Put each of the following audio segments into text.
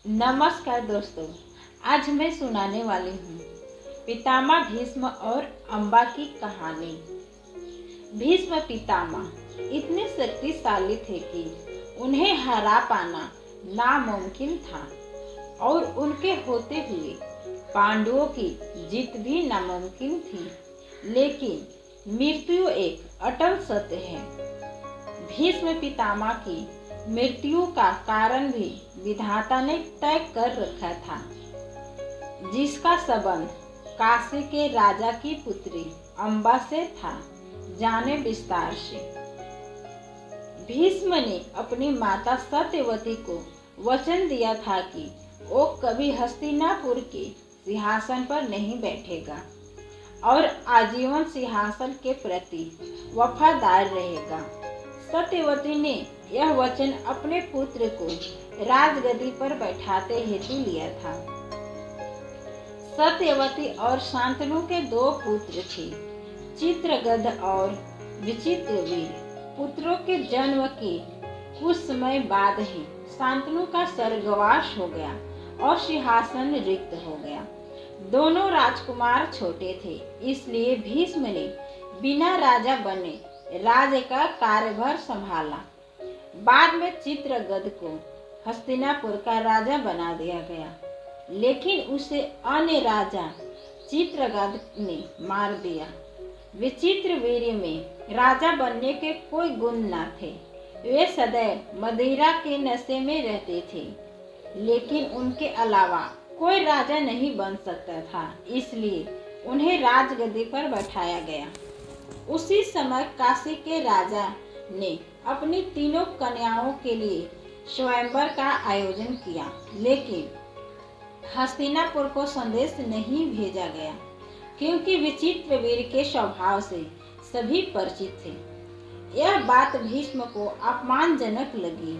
नमस्कार दोस्तों, आज मैं सुनाने वाली हूँ पितामह भीष्म और अम्बा की कहानी। भीष्म पितामह इतने शक्तिशाली थे कि उन्हें हरा पाना नामुमकिन था और उनके होते हुए पांडवों की जीत भी नामुमकिन थी। लेकिन मृत्यु एक अटल सत्य है। भीष्म पितामह की मृत्यु का कारण भी विधाता ने तय कर रखा था, जिसका संबंध काशी के राजा की पुत्री अम्बा से था। जाने विस्तार से। भीष्म ने अपनी माता सत्यवती को वचन दिया था कि वो कभी हस्तिनापुर के सिंहासन पर नहीं बैठेगा और आजीवन सिंहासन के प्रति वफादार रहेगा। सत्यवती ने यह वचन अपने पुत्र को राजगद्दी पर बैठाते हेतु लिया था। सत्यवती और शांतनु के दो पुत्र थे, चित्रगद और विचित्रवीर। पुत्रों के जन्म के कुछ समय बाद ही शांतनु का स्वर्गवास हो गया और सिंहासन रिक्त हो गया। दोनों राजकुमार छोटे थे, इसलिए भीष्म ने बिना राजा बने राज्य का कार्यभार संभाला। बाद में चित्रगद को हस्तिनापुर का राजा बना दिया गया, लेकिन उसे अन्य राजा चित्रगद ने मार दिया। विचित्रवीर्य में राजा बनने के कोई गुण न थे। वे सदैव मदिरा के नशे में रहते थे, लेकिन उनके अलावा कोई राजा नहीं बन सकता था, इसलिए उन्हें राजगद्दी पर बैठाया गया। उसी समय काशी के राजा ने अपनी तीनों कन्याओं के लिए स्वयंवर का आयोजन किया, लेकिन हस्तिनापुर को संदेश नहीं भेजा गया, क्योंकि विचित्रवीर के स्वभाव से सभी परिचित थे। यह बात भीष्म को अपमानजनक लगी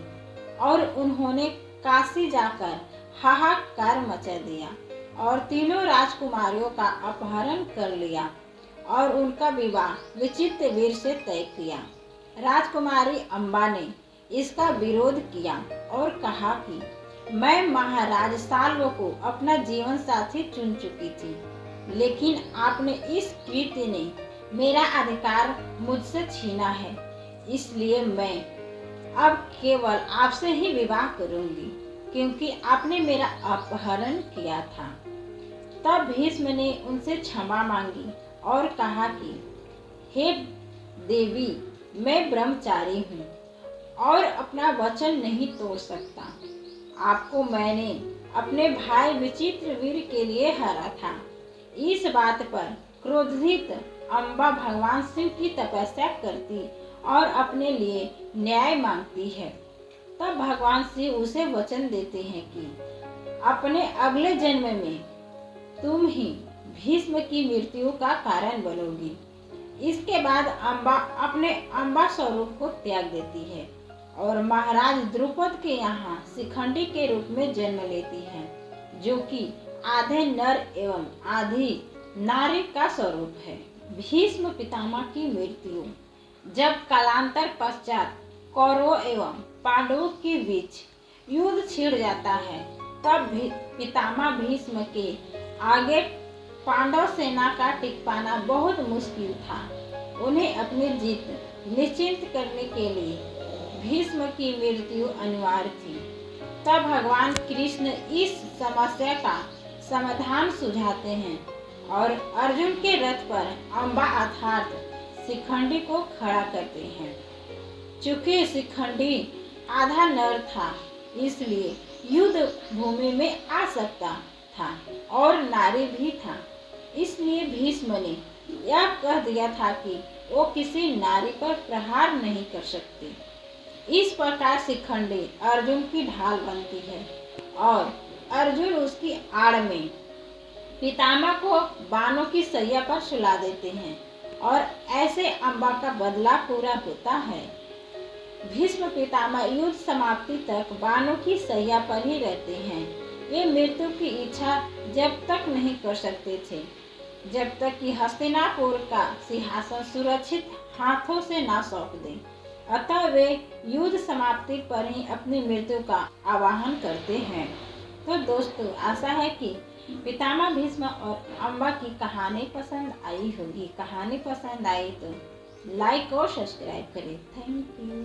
और उन्होंने काशी जाकर हाहाकार मचा दिया और तीनों राजकुमारियों का अपहरण कर लिया और उनका विवाह विचित्रवीर से तय किया। राजकुमारी अम्बा ने इसका विरोध किया और कहा कि मैं महाराज साल्व को अपना जीवन साथी चुन चुकी थी, लेकिन आपने इस कृत्य ने मेरा अधिकार मुझसे छीना है, इसलिए मैं अब केवल आपसे ही विवाह करूंगी, क्योंकि आपने मेरा अपहरण किया था। तब भीष्म ने उनसे क्षमा मांगी और कहा कि हे देवी, मैं ब्रह्मचारी हूँ और अपना वचन नहीं तोड़ सकता। आपको मैंने अपने भाई विचित्रवीर के लिए हरा था। इस बात पर क्रोधित अम्बा भगवान शिव की तपस्या करती और अपने लिए न्याय मांगती है। तब भगवान शिव उसे वचन देते हैं कि अपने अगले जन्म में तुम ही भीष्म की मृत्यु का कारण बनोगी। इसके बाद अम्बा अपने अम्बा स्वरूप को त्याग देती है और महाराज द्रुपद के यहाँ शिखंडी के रूप में जन्म लेती है, जो कि आधे नर एवं आधी नारी का स्वरूप है। भीष्म पितामह की मृत्यु। जब कालांतर पश्चात कौरवों एवं पांडवों के बीच युद्ध छिड़ जाता है, तब पितामह भीष्म के आगे पांडव सेना का टिक पाना बहुत मुश्किल था। उन्हें अपनी जीत निश्चित करने के लिए भीष्म की मृत्यु अनिवार्य थी। तब भगवान कृष्ण इस समस्या का समाधान सुझाते हैं और अर्जुन के रथ पर अम्बा अर्थात शिखंडी को खड़ा करते हैं। चूंकि शिखंडी आधा नर था, इसलिए युद्ध भूमि में आ सकता था और नारी भी था, इसलिए भीष्म ने यह कह दिया था कि वो किसी नारी पर प्रहार नहीं कर सकते। इस प्रकार शिखंडी अर्जुन की ढाल बनती है और अर्जुन उसकी आड़ में पितामह को बाणों की सैया पर सुला देते हैं और ऐसे अम्बा का बदला पूरा होता है। भीष्म पितामह युद्ध समाप्ति तक बाणों की सैया पर ही रहते हैं। वे मृत्यु की इच्छा जब तक नहीं कर सकते थे, जब तक कि हस्तिनापुर का सिंहासन सुरक्षित हाथों से ना सौंप दें। अतः वे युद्ध समाप्ति पर ही अपनी मृत्यु का आवाहन करते हैं। तो दोस्तों आशा है कि पितामह भीष्म और अम्बा की कहानी पसंद आई होगी। कहानी पसंद आई तो लाइक और सब्सक्राइब करें। Thank you.